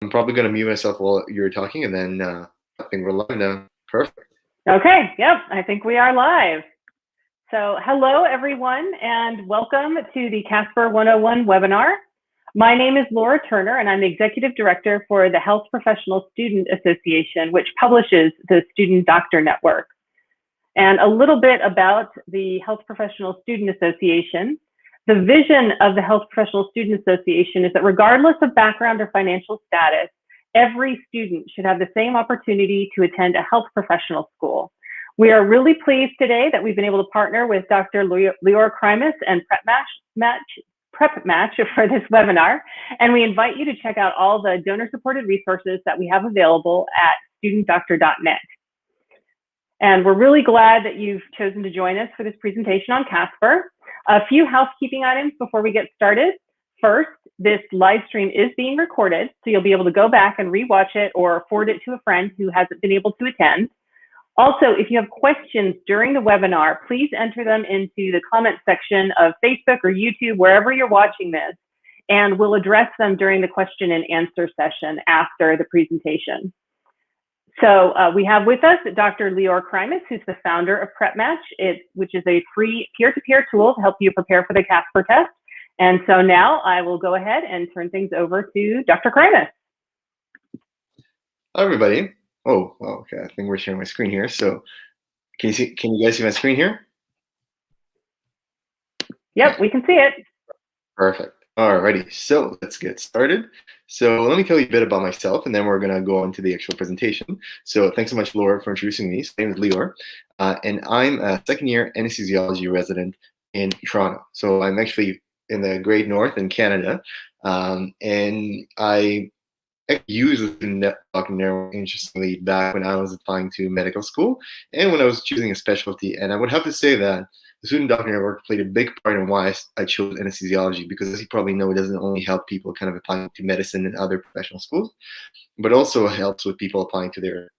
I'm probably going to mute myself while you're talking, and then I think we're live now. Perfect. Okay, yep, I think we are live. So hello, everyone, and welcome to the Casper 101 webinar. My name is Lior Turner, and I'm the Executive Director for the Health Professional Student Association, which publishes the Student Doctor Network. And a little bit about the Health Professional Student Association. The vision of the Health Professional Student Association is that regardless of background or financial status, every student should have the same opportunity to attend a health professional school. We are really pleased today that we've been able to partner with Dr. Lior Krimus and PrepMatch for this webinar, and we invite you to check out all the donor-supported resources that we have available at studentdoctor.net. And we're really glad that you've chosen to join us for this presentation on Casper. A few housekeeping items before we get started. First, this live stream is being recorded, so you'll be able to go back and rewatch it or forward it to a friend who hasn't been able to attend. Also, if you have questions during the webinar, please enter them into the comment section of Facebook or YouTube, wherever you're watching this, and we'll address them during the question and answer session after the presentation. So we have with us Dr. Lior Krimus, who's the founder of PrepMatch, which is a free peer-to-peer tool to help you prepare for the Casper test. And so now I will go ahead and turn things over to Dr. Krimus. Hi, everybody. Oh, okay. I think we're sharing my screen here. So can you guys see my screen here? Yep, we can see it. Perfect. Alrighty, so let's get started. So let me tell you a bit about myself, and then we're going to go into the actual presentation. So thanks so much, Laura, for introducing me. My name is Lior, and I'm a second-year anesthesiology resident in Toronto. So I'm actually in the Great North in Canada, and I used the Student Doctor Network, interestingly, back when I was applying to medical school and when I was choosing a specialty. And I would have to say that the Student Doctor Network played a big part in why I chose anesthesiology, because as you probably know, it doesn't only help people kind of applying to medicine and other professional schools, but also helps with people applying to their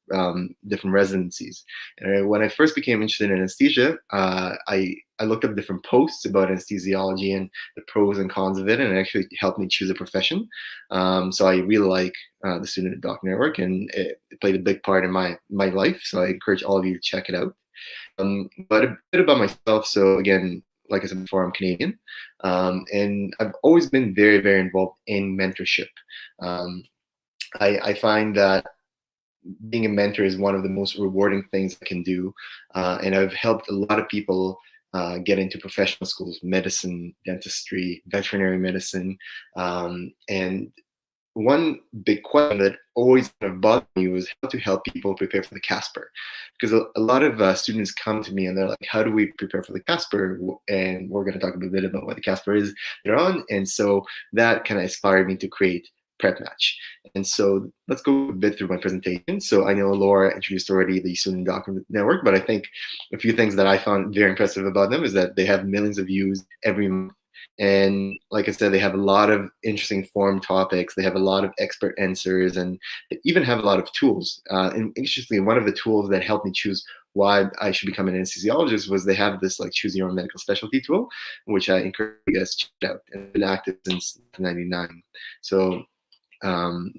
different residencies. And when I first became interested in anesthesia, I looked up different posts about anesthesiology and the pros and cons of it, and it actually helped me choose a profession. So I really like the Student Doctor Network, and it played a big part in my life. So I encourage all of you to check it out. But a bit about myself. So again, like I said before, I'm Canadian, and I've always been very, very involved in mentorship. I find that being a mentor is one of the most rewarding things I can do, and I've helped a lot of people get into professional schools, medicine, dentistry, veterinary medicine, and one big question that always kind of bothered me was how to help people prepare for the Casper, because a lot of students come to me and they're like, how do we prepare for the Casper? And we're going to talk a bit about what the Casper is later on. And so that kind of inspired me to create PrepMatch. And so let's go a bit through my presentation. So I know Laura introduced already the Student Doctor Network, but I think a few things that I found very impressive about them is that they have millions of views every month. And like I said, they have a lot of interesting forum topics. They have a lot of expert answers, and they even have a lot of tools. And interestingly, one of the tools that helped me choose why I should become an anesthesiologist was they have this like choose your own medical specialty tool, which I encourage you guys to check out. And it's been active since 1999. So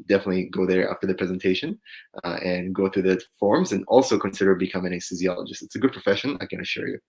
definitely go there after the presentation and go through the forums, and also consider becoming an anesthesiologist. It's a good profession, I can assure you.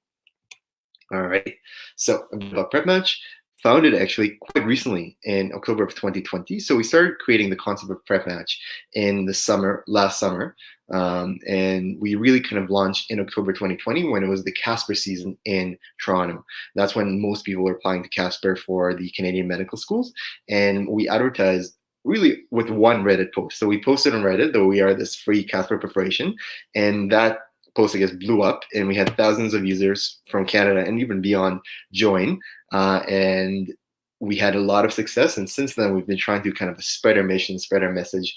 All right, so about PrepMatch, founded actually quite recently in October of 2020. So we started creating the concept of PrepMatch in the last summer. And we really kind of launched in October 2020 when it was the Casper season in Toronto. That's when most people were applying to Casper for the Canadian medical schools. And we advertised really with one Reddit post. So we posted on Reddit that we are this free Casper preparation, and that post, I guess, blew up, and we had thousands of users from Canada and even beyond join, and we had a lot of success. And since then, we've been trying to kind of spread our mission, spread our message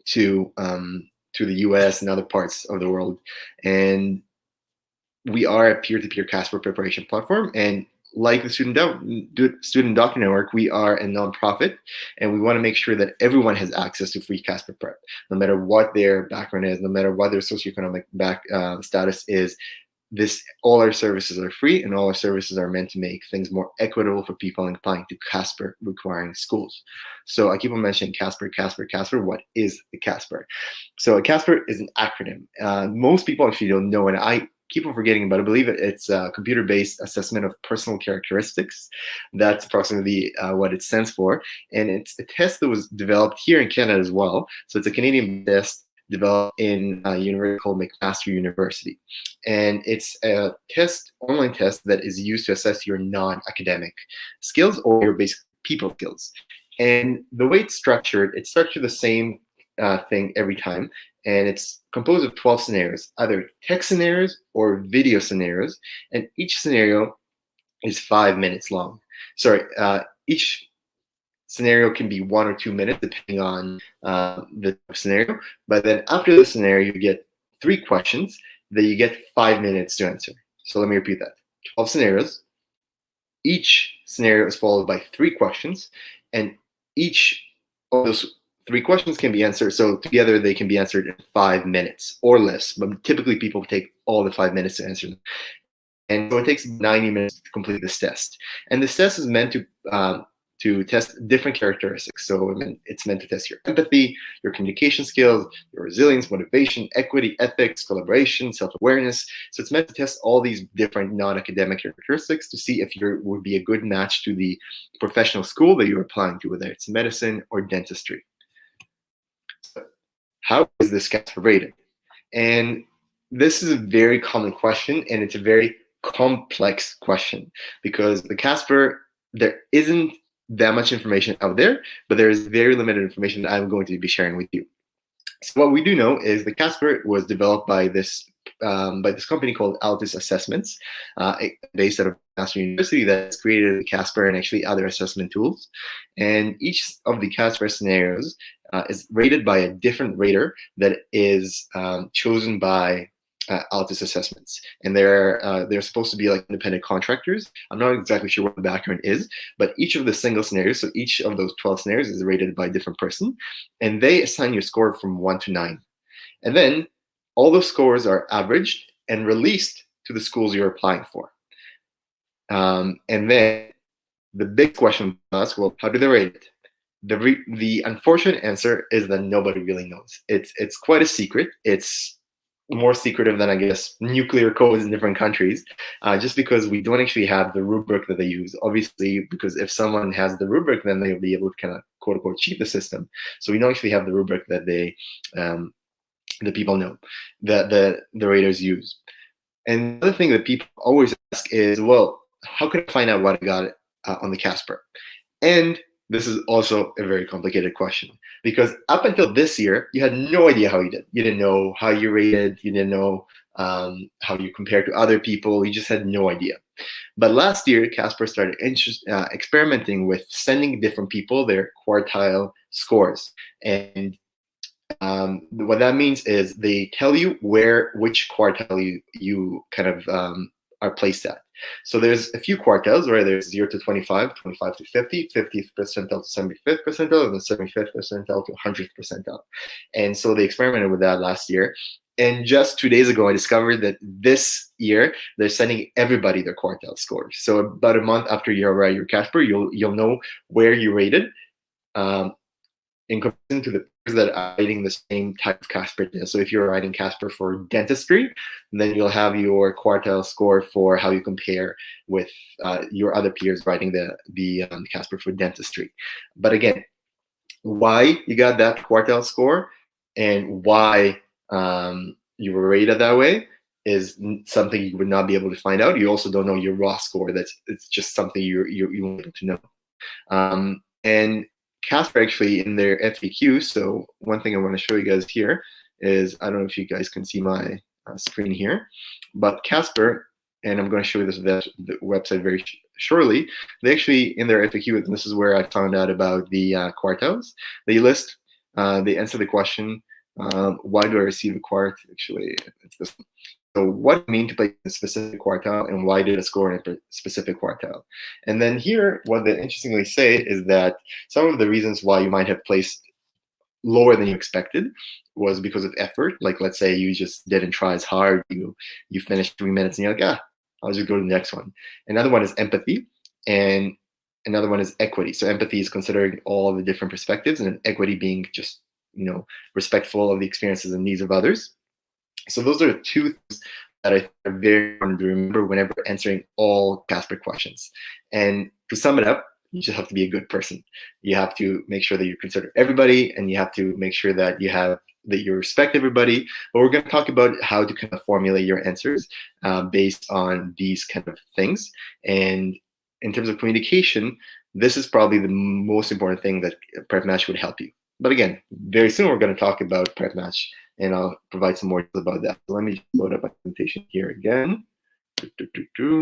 to the US and other parts of the world. And we are a peer-to-peer Casper preparation platform, and like the Student Doctor Network, we are a nonprofit, and we want to make sure that everyone has access to free Casper prep, no matter what their background is, no matter what their socioeconomic status is. all our services are free, and all our services are meant to make things more equitable for people applying to Casper requiring schools. So I keep on mentioning Casper, Casper, Casper. What is the Casper? So a Casper is an acronym. Most people actually don't know, and I keep on forgetting, but I believe it's a computer-based assessment of personal characteristics. That's approximately what it stands for. And it's a test that was developed here in Canada as well. So it's a Canadian test developed in a university called McMaster University. And it's a online test that is used to assess your non-academic skills or your basic people skills. And the way it's structured the same thing every time. And it's composed of 12 scenarios, either text scenarios or video scenarios. And each scenario is 5 minutes long. Sorry, each scenario can be 1 or 2 minutes depending on the scenario. But then after the scenario, you get 3 questions that you get 5 minutes to answer. So let me repeat that. 12 scenarios. Each scenario is followed by 3 questions, and each of those 3 questions can be answered. So together they can be answered in 5 minutes or less. But typically people take all the 5 minutes to answer them. And so it takes 90 minutes to complete this test. And this test is meant to test different characteristics. So it's meant to test your empathy, your communication skills, your resilience, motivation, equity, ethics, collaboration, self-awareness. So it's meant to test all these different non-academic characteristics to see if you would be a good match to the professional school that you're applying to, whether it's medicine or dentistry. So how is this Casper rated? And this is a very common question, and it's a very complex question because the Casper, there isn't that much information out there, but there is very limited information that I'm going to be sharing with you. So what we do know is the Casper was developed by this company called Altus Assessments, based out of Master University, that's created the Casper and actually other assessment tools. And each of the Casper scenarios is rated by a different rater that is chosen by Altus Assessments, and they're supposed to be like independent contractors. I'm not exactly sure what the background is, but each of the single scenarios, so each of those 12 scenarios is rated by a different person, and they assign your score from 1 to 9. And then all those scores are averaged and released to the schools you're applying for. And then the big question is, well, how do they rate it? The unfortunate answer is that nobody really knows. It's quite a secret. It's more secretive than, I guess, nuclear codes in different countries, just because we don't actually have the rubric that they use. Obviously, because if someone has the rubric, then they'll be able to kind of quote unquote cheat the system. So we don't actually have the rubric that the people know, that the raters use. And the other thing that people always ask is, well, how can I find out what I got on the Casper? And this is also a very complicated question because up until this year, you had no idea how you did. You didn't know how you rated. You didn't know how you compared to other people. You just had no idea. But last year, Casper started experimenting with sending different people their quartile scores. And what that means is they tell you which quartile you kind of are placed at. So there's a few quartiles, right? There's 0 to 25, 25 to 50, 50th percentile to 75th percentile, and then 75th percentile to 100th percentile. And so they experimented with that last year. And just 2 days ago, I discovered that this year, they're sending everybody their quartile scores. So about a month after you write your Casper, you'll know where you rated in comparison to the peers that are writing the same type of Casper test. So if you're writing Casper for dentistry, then you'll have your quartile score for how you compare with your other peers writing the Casper for dentistry. But again, why you got that quartile score and why you were rated that way is something you would not be able to find out. You also don't know your raw score. It's just something you won't be able to know. And Casper actually in their FAQ, so one thing I want to show you guys here is, I don't know if you guys can see my screen here, but Casper, and I'm going to show you the website very shortly, they actually, in their FAQ, and this is where I found out about the quartiles, they list, they answer the question, why do I receive a quart? Actually, it's this one. So what do you mean to place a specific quartile, and why did I score in a specific quartile? And then here, what they interestingly say is that some of the reasons why you might have placed lower than you expected was because of effort. Like, let's say you just didn't try as hard, you finished 3 minutes and you're like, I'll just go to the next one. Another one is empathy, and another one is equity. So empathy is considering all the different perspectives, and then equity being just, respectful of the experiences and needs of others. So those are two things that I think are very important to remember whenever answering all Casper questions. And to sum it up, you just have to be a good person. You have to make sure that you consider everybody, and you have to make sure that you respect everybody. But we're going to talk about how to kind of formulate your answers based on these kind of things. And in terms of communication, this is probably the most important thing that PrepMatch would help you. But again, very soon we're going to talk about PrepMatch, and I'll provide some more details about that. So let me just load up my presentation here again.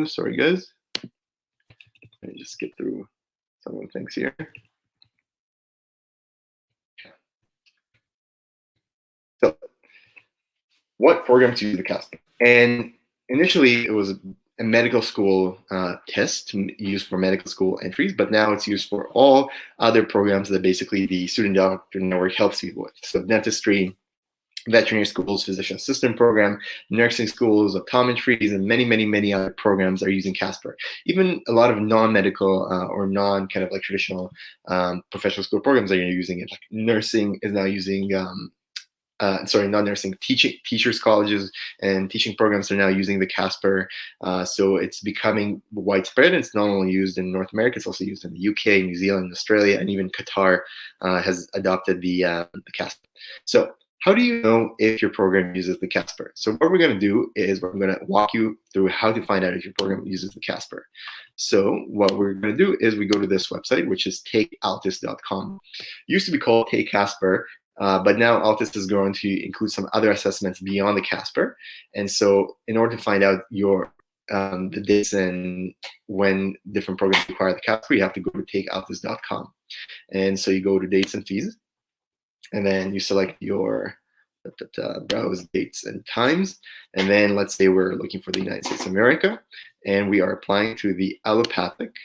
Sorry, guys. Let me just get through some of the things here. So, what programs use the Casper? And initially, it was a medical school test used for medical school entries, but now it's used for all other programs that basically the Student Doctor Network helps you with. So dentistry, veterinary schools, physician assistant program, nursing schools, optometries, and many, many, many other programs are using Casper. Even a lot of non-medical or non-kind of like traditional professional school programs are using it. Like nursing is now using not nursing, teachers, colleges, and teaching programs are now using the Casper. So it's becoming widespread. It's not only used in North America, it's also used in the UK, New Zealand, Australia, and even Qatar has adopted the Casper. So how do you know if your program uses the Casper? So what we're going to do is we're going to walk you through how to find out if your program uses the Casper. So what we're going to do is we go to this website, which is takealtis.com. It used to be called Take Casper, but now Altis is going to include some other assessments beyond the Casper. And so in order to find out the dates and when different programs require the Casper, you have to go to takealtis.com. And so you go to dates and fees, and then you select your browse dates and times. And then let's say we're looking for the United States of America, and we are applying to the allopathic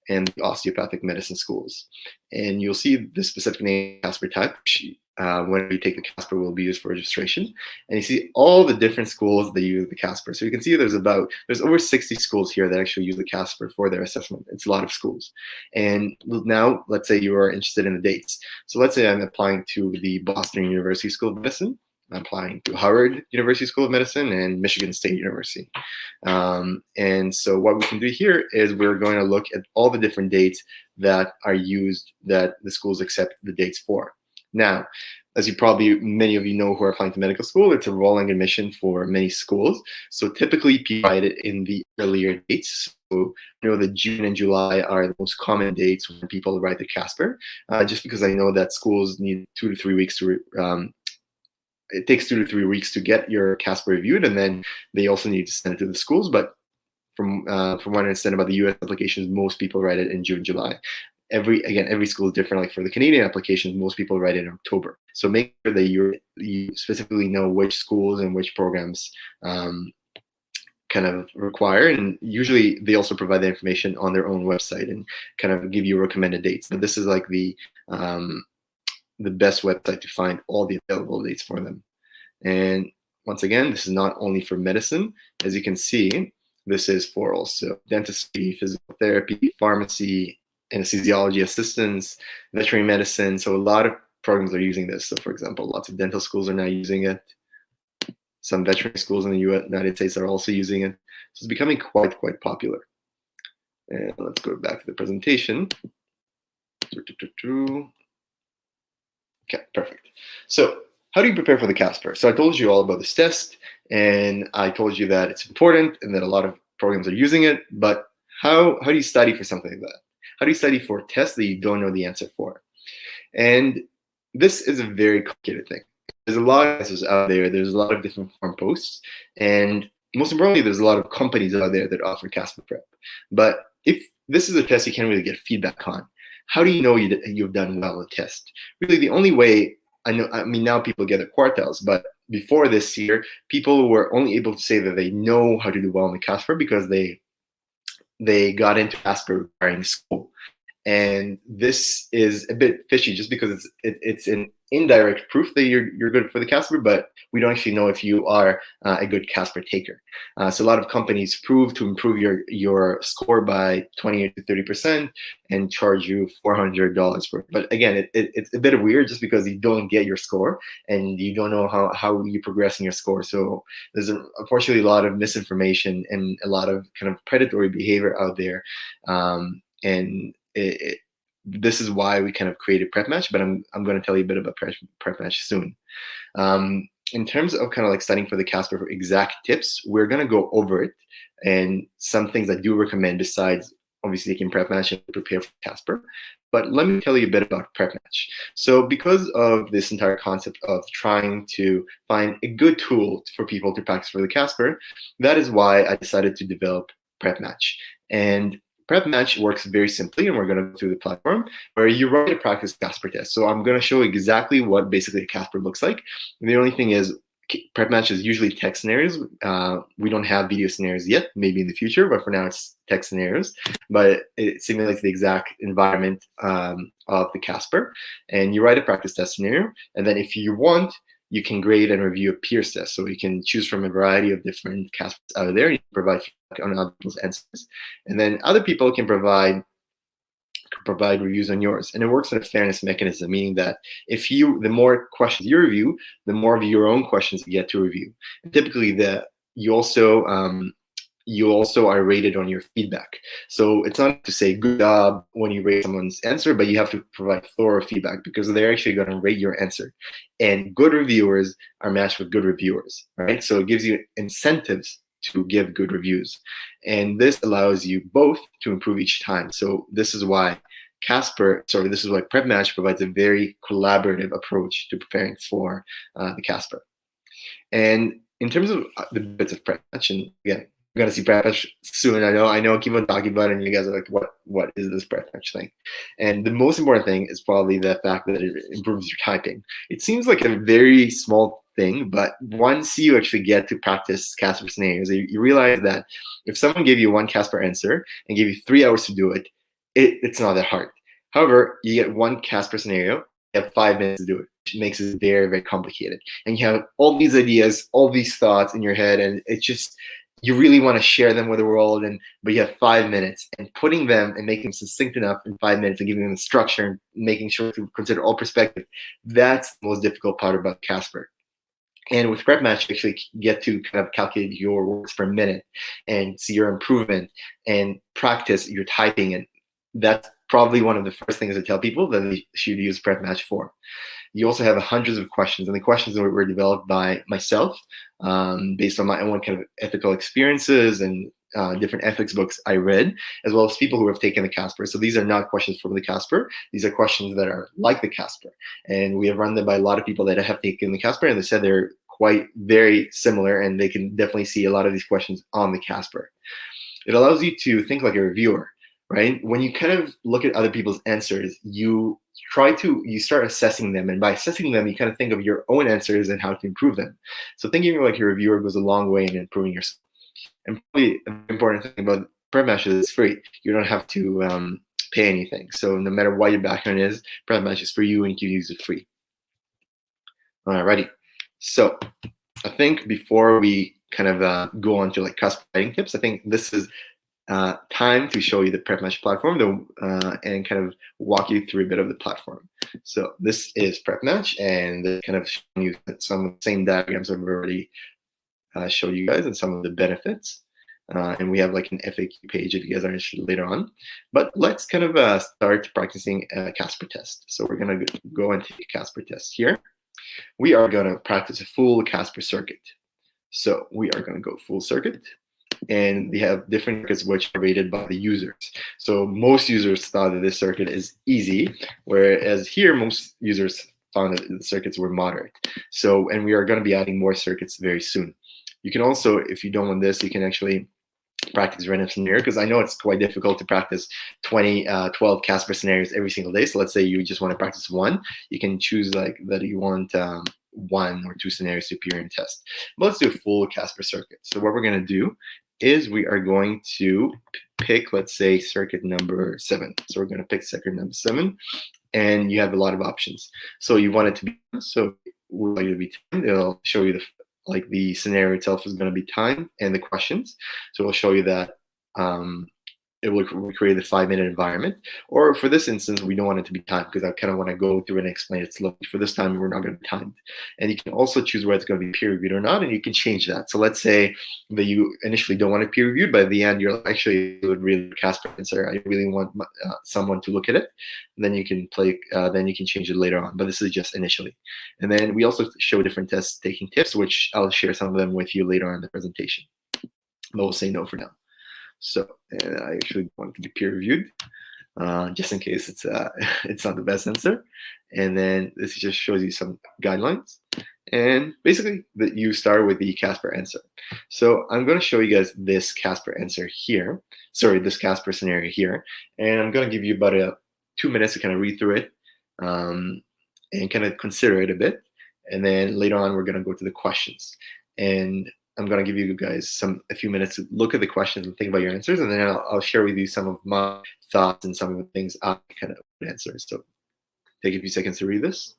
and the osteopathic medicine schools. And you'll see the specific name Casper type, which when we take the Casper will be used for registration. And you see all the different schools that use the Casper. So you can see there's over 60 schools here that actually use the Casper for their assessment. It's a lot of schools. And now let's say you are interested in the dates. So let's say I'm applying to the Boston University School of Medicine. I'm applying to Harvard University School of Medicine and Michigan State University. And so what we can do here is we're going to look at all the different dates that are used, that the schools accept the dates for. Now, as many of you know who are applying to medical school, it's a rolling admission for many schools. So typically people write it in the earlier dates. So that June and July are the most common dates when people write the Casper, just because I know that schools need 2 to 3 weeks to it takes 2 to 3 weeks to get your Casper reviewed, and then they also need to send it to the schools. But from what I understand about the US applications, most people write it in June, July. Every school is different. Like for the Canadian applications, most people write it in October. So make sure that you specifically know which schools and which programs kind of require. And usually they also provide the information on their own website and kind of give you recommended dates. But this is like the best website to find all the available dates for them. And once again, this is not only for medicine. As you can see, this is for also dentistry, physical therapy, pharmacy, anesthesiology assistants, veterinary medicine. So a lot of programs are using this. So for example, lots of dental schools are now using it. Some veterinary schools in the United States are also using it. So it's becoming quite popular. And let's go back to the presentation. Okay, perfect. So how do you prepare for the Casper? So I told you all about this test, and I told you that it's important and that a lot of programs are using it, but how do you study for something like that? How do you study for a test that you don't know the answer for? And this is a very complicated thing. There's a lot of answers out there. There's a lot of different forum posts. And most importantly, there's a lot of companies out there that offer Casper Prep. But if this is a test you can't really get feedback on, how do you know you've done well at the test? Really, the only way, now people get the quartiles, but before this year, people were only able to say that they know how to do well in the Casper because they got into Casper requiring school. And this is a bit fishy just because it's an indirect proof that you're good for the Casper, but we don't actually know if you are a good Casper taker. So a lot of companies to improve your score by 20 to 30% and charge you $400 for it. But again, it's a bit weird just because you don't get your score and you don't know how you progress in your score. So there's unfortunately a lot of misinformation and a lot of kind of predatory behavior out there. And this is why we kind of created PrepMatch, but I'm going to tell you a bit about PrepMatch soon. In terms of kind of like studying for the Casper for exact tips, we're going to go over it and some things I do recommend besides obviously taking PrepMatch and prepare for Casper. But let me tell you a bit about PrepMatch. So because of this entire concept of trying to find a good tool for people to practice for the Casper, that is why I decided to develop PrepMatch. And PrepMatch works very simply, and we're going to go through the platform where you write a practice Casper test. So I'm going to show exactly what basically a Casper looks like. And the only thing is PrepMatch is usually text scenarios. We don't have video scenarios yet, maybe in the future, but for now it's text scenarios. But it simulates the exact environment of the Casper. And you write a practice test scenario. And then if you want, you can grade and review a peers test. So you can choose from a variety of different Caspers out there. You can provide feedback on other people's answers. And then other people can provide reviews on yours. And it works on a fairness mechanism, meaning that the more questions you review, the more of your own questions you get to review. And typically you also are rated on your feedback. So it's not to say good job when you rate someone's answer, but you have to provide thorough feedback because they're actually going to rate your answer. And good reviewers are matched with good reviewers, right? So it gives you incentives to give good reviews. And this allows you both to improve each time. So this is why PrepMatch provides a very collaborative approach to preparing for the Casper. And in terms of the bits of PrepMatch, and again, we're going to see PrepMatch soon. I know I keep on talking about it, and you guys are like, what is this PrepMatch thing? And the most important thing is probably the fact that it improves your typing. It seems like a very small thing, but once you actually get to practice Casper scenarios, you realize that if someone gave you one Casper answer and gave you 3 hours to do it, it's not that hard. However, you get one Casper scenario, you have 5 minutes to do it, which makes it very, very complicated. And you have all these ideas, all these thoughts in your head, and it's just, you really want to share them with the world, but you have 5 minutes, and putting them and making them succinct enough in 5 minutes and giving them the structure and making sure to consider all perspective, that's the most difficult part about Casper. And with PrepMatch, you actually get to kind of calculate your words per minute and see your improvement and practice your typing. And that's probably one of the first things I tell people that they should use PrepMatch for. You also have hundreds of questions, and the questions were developed by myself based on my own kind of ethical experiences and different ethics books I read, as well as people who have taken the Casper. So these are not questions from the Casper. These are questions that are like the Casper. And we have run them by a lot of people that have taken the Casper, and they said they're quite very similar, and they can definitely see a lot of these questions on the Casper. It allows you to think like a reviewer, right? When you kind of look at other people's answers, you start assessing them, and by assessing them, you kind of think of your own answers and how to improve them. So thinking like your reviewer goes a long way in improving yourself. And probably an important thing about PrepMatch is it's free. You don't have to pay anything. So no matter what your background is, PrepMatch is for you, and you can use it free. Alrighty. So I think before we kind of go on to like Casper writing tips, I think this is time to show you the PrepMatch platform and kind of walk you through a bit of the platform. So this is PrepMatch, and kind of showing you some of the same diagrams I've already showed you guys and some of the benefits. And we have like an FAQ page if you guys are interested later on. But let's kind of start practicing a Casper test. So we're going to go and take a Casper test here. We are going to practice a full Casper circuit. So we are going to go full circuit. And they have different circuits which are rated by the users. So most users thought that this circuit is easy, whereas here most users found that the circuits were moderate. So, and we are going to be adding more circuits very soon. You can also, if you don't want this, you can actually practice random scenario, because I know it's quite difficult to practice 12 Casper scenarios every single day. So let's say you just want to practice one, you can choose like that you want 1 or 2 scenarios to appear in test. But let's do a full Casper circuit. So what we're going to do is we are going to pick, let's say, circuit number 7. So we're going to pick circuit number 7, and you have a lot of options. So you want it to be, so we'll allow you to be timed. It'll show you the scenario itself is going to be timed and the questions. So it'll show you that it will create a 5-minute environment. Or for this instance, we don't want it to be timed because I kind of want to go through and explain it slowly. For this time, we're not going to be timed. And you can also choose whether it's going to be peer reviewed or not, and you can change that. So let's say that you initially don't want it peer reviewed, but at the end, you're actually would really Casper answer. I really want someone to look at it. And then you can then you can change it later on. But this is just initially. And then we also show different test taking tips, which I'll share some of them with you later on in the presentation. But we'll say no for now. So I actually want it to be peer reviewed, just in case it's not the best answer. And then this just shows you some guidelines. And basically, you start with the Casper answer. So I'm going to show you guys this Casper answer here. Sorry, this Casper scenario here. And I'm going to give you about 2 minutes to kind of read through it and kind of consider it a bit. And then later on, we're going to go to the questions. And I'm going to give you guys a few minutes to look at the questions and think about your answers, and then I'll share with you some of my thoughts and some of the things I kind of answer. So take a few seconds to read this.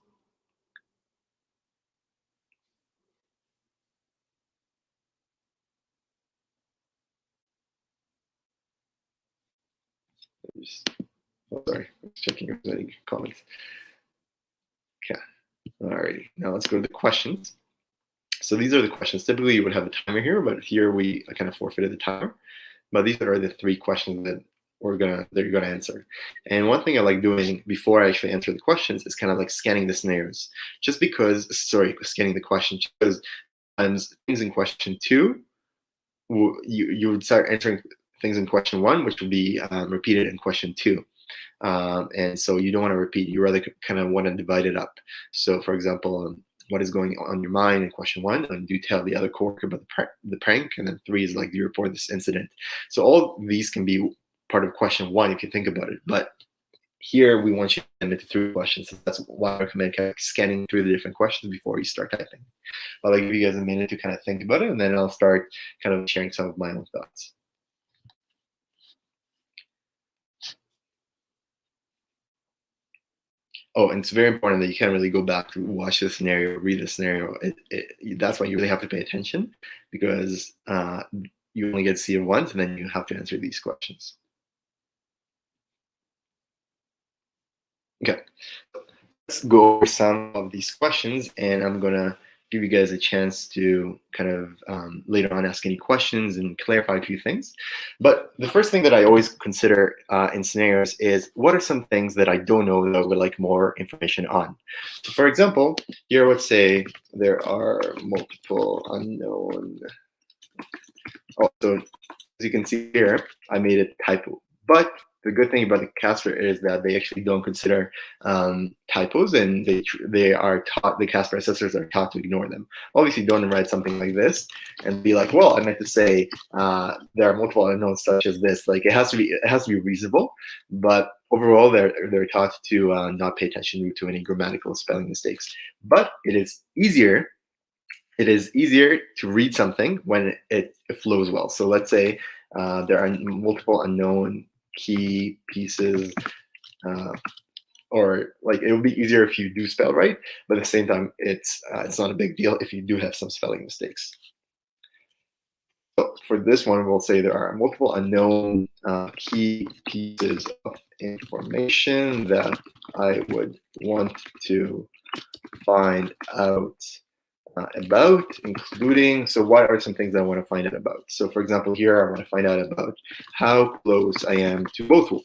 Sorry, checking your comments. Okay, alrighty. Now let's go to the questions. So these are the questions. Typically, you would have a timer here, but here we kind of forfeited the timer. But these are the 3 questions that you're gonna answer. And one thing I like doing before I actually answer the questions is kind of like scanning the scenarios, just because. Sorry, scanning the questions, because things in question 2, you would start answering things in question 1, which would be repeated in question 2. And so you don't want to repeat. You rather kind of want to divide it up. So, for example, what is going on your mind in question 1, and do tell the other coworker about the prank, and then 3 is like, do you report this incident? So all these can be part of question 1 if you think about it, but here we want you to limit to 3 questions. So that's why I recommend kind of scanning through the different questions before you start typing. I'll give you guys a minute to kind of think about it, and then I'll start kind of sharing some of my own thoughts. Oh, and it's very important that you can't really go back to watch the scenario, read the scenario. That's why you really have to pay attention, because you only get to see it once, and then you have to answer these questions. Okay, let's go over some of these questions, and I'm gonna give you guys a chance to kind of later on ask any questions and clarify a few things. But the first thing that I always consider in scenarios is, what are some things that I don't know that I would like more information on? So for example, here let's say there are multiple unknown. Oh, so as you can see here, I made a typo. But the good thing about the Casper is that they actually don't consider typos, and they are taught, the Casper assessors are taught to ignore them. Obviously, don't write something like this and be like, well, I meant to say there are multiple unknowns such as this. Like, it has to be reasonable, but overall, they're taught to not pay attention to any grammatical spelling mistakes. But it is easier to read something when it flows well. So let's say there are multiple unknown key pieces, or like, it would be easier if you do spell right, but at the same time, it's not a big deal if you do have some spelling mistakes. So for this one, we'll say there are multiple unknown key pieces of information that I would want to find out about, including, so what are some things I want to find out about? So for example, here I want to find out about how close I am to both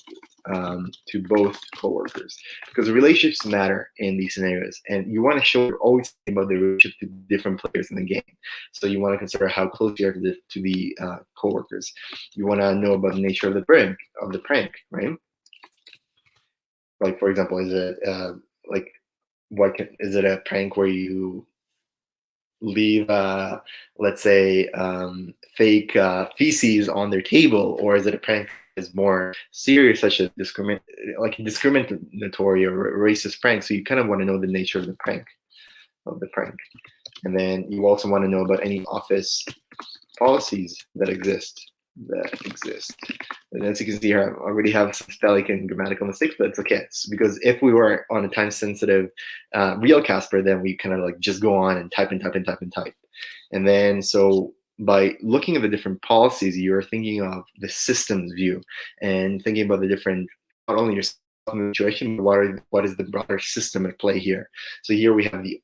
coworkers, because the relationships matter in these scenarios, and you want to show you're always thinking about the relationship to different players in the game. So you want to consider how close you are to the coworkers. You want to know about the nature of the prank, right? Like, for example, is it is it a prank where you leave, let's say, fake feces on their table, or is it a prank that is more serious, such as discriminatory or racist prank? So you kind of want to know the nature of the prank. And then you also want to know about any office policies that exist. And as you can see here, I already have some spelling and grammatical mistakes, but it's okay. Because if we were on a time-sensitive real Casper, then we kind of like just go on and type and type and type and type. And then so by looking at the different policies, you're thinking of the systems view and thinking about the different, not only your situation, but what is the broader system at play here. So here we have the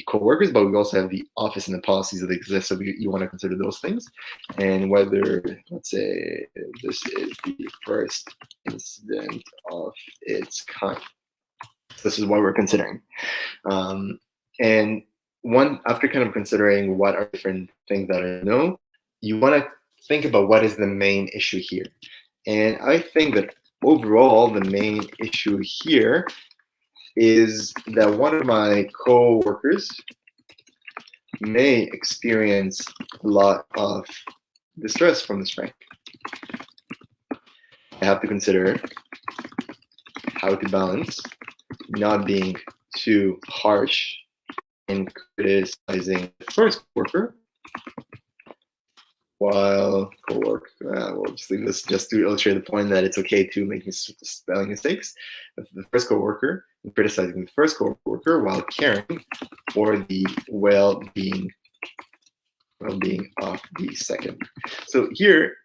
co-workers, but we also have the office and the policies that exist. So you want to consider those things, and whether, let's say, this is the first incident of its kind. This is what we're considering. And after kind of considering what are different things that I know, you want to think about what is the main issue here. And I think that overall, the main issue here is that one of my co-workers may experience a lot of distress from this prank. I have to consider how to balance not being too harsh in criticizing the first worker, while we'll just leave this just to illustrate the point that it's okay to make spelling mistakes. The first coworker, criticizing the first coworker while caring for the well-being of the second. So here,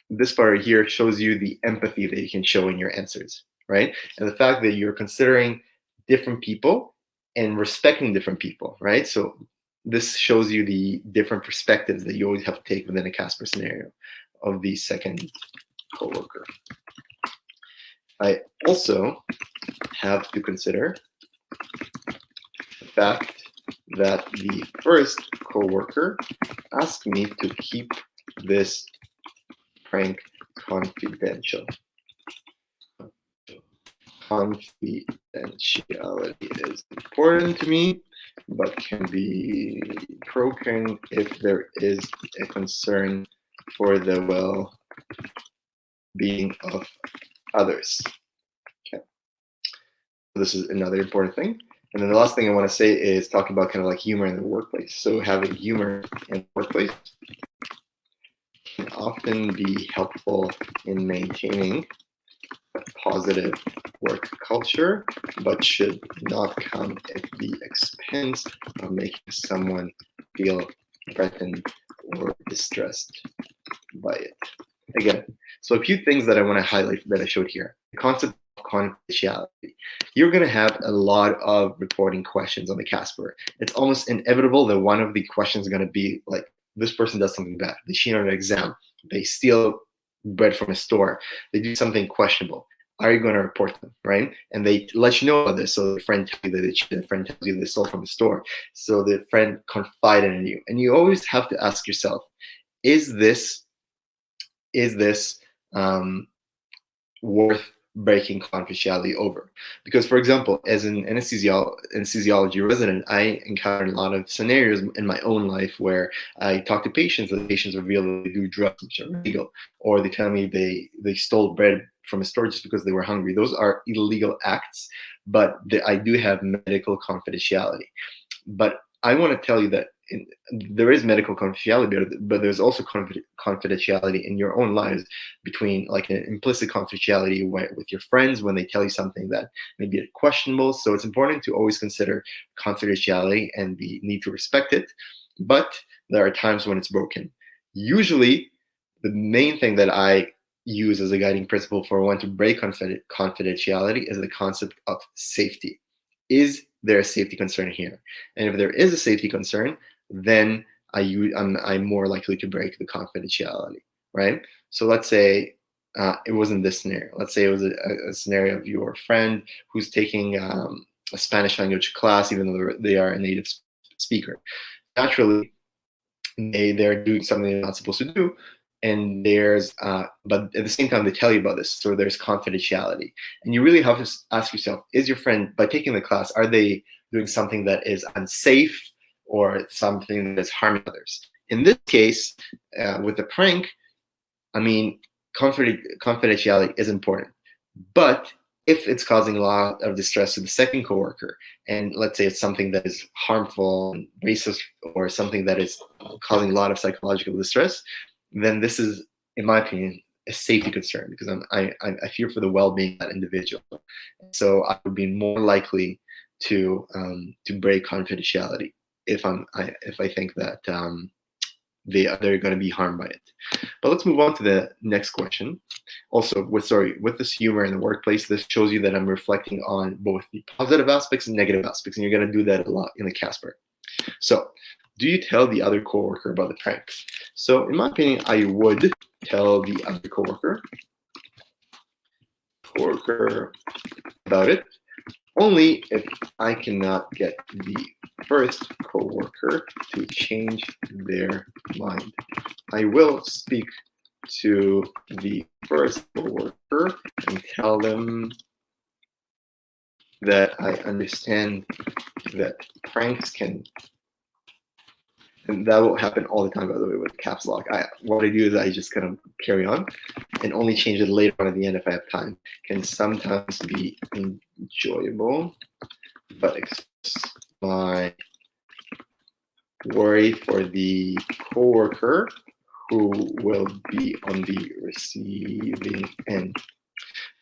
this part here shows you the empathy that you can show in your answers, right? And the fact that you're considering different people and respecting different people, right? So this shows you the different perspectives that you always have to take within a Casper scenario of the second coworker. I also have to consider the fact that the first coworker asked me to keep this prank confidential. Confidentiality is important to me, but can be broken if there is a concern for the well-being of others. Okay, this is another important thing. And then the last thing I want to say is talk about kind of like humor in the workplace. So having humor in the workplace can often be helpful in maintaining a positive work culture, but should not come at the expense of making someone feel threatened or distressed by it. Again, so a few things that I want to highlight that I showed here. The concept of confidentiality. You're going to have a lot of reporting questions on the Casper. It's almost inevitable that one of the questions is going to be like, this person does something bad. They cheat on an exam. They steal bread from a store. They do something questionable. Are you going to report them, right? And they let you know about this. So the friend tells you that they cheated. The friend tells you they stole from the store. So the friend confided in you. And you always have to ask yourself, is this worth breaking confidentiality over? Because, for example, as an anesthesiology resident, I encountered a lot of scenarios in my own life where I talk to patients, and the patients reveal that they do drugs which are illegal, or they tell me they stole bread from a store just because they were hungry. Those are illegal acts, but I do have medical confidentiality. But I want to tell you that there is medical confidentiality, but there's also confidentiality in your own lives, between like an implicit confidentiality with your friends when they tell you something that may be questionable. So it's important to always consider confidentiality and the need to respect it. But there are times when it's broken. Usually, the main thing that I use as a guiding principle for when to break confidentiality is the concept of safety. Is there a safety concern here? And if there is a safety concern, then I'm more likely to break the confidentiality, right? So let's say it wasn't this scenario. Let's say it was a scenario of your friend who's taking a Spanish language class, even though they are a native speaker. Naturally, they're doing something they're not supposed to do, and but at the same time they tell you about this, so there's confidentiality. And you really have to ask yourself, is your friend, by taking the class, are they doing something that is unsafe or something that is harming others? In this case, with the prank, I mean, confidentiality is important, but if it's causing a lot of distress to the second coworker, and let's say it's something that is harmful and racist or something that is causing a lot of psychological distress, then this is, in my opinion, a safety concern, because I fear for the well-being of that individual. So I would be more likely to break confidentiality if I think that they're going to be harmed by it. But let's move on to the next question. Also, with this humor in the workplace, this shows you that I'm reflecting on both the positive aspects and negative aspects, and you're going to do that a lot in the Casper. So, do you tell the other coworker about the prank? So, in my opinion, I would tell the other coworker about it, only if I cannot get the first coworker to change their mind. I will speak to the first coworker and tell them that I understand that pranks can, and that will happen all the time, by the way, with caps lock. What I do is I just kind of carry on and only change it later on at the end if I have time. Can sometimes be enjoyable, but express my worry for the coworker who will be on the receiving end.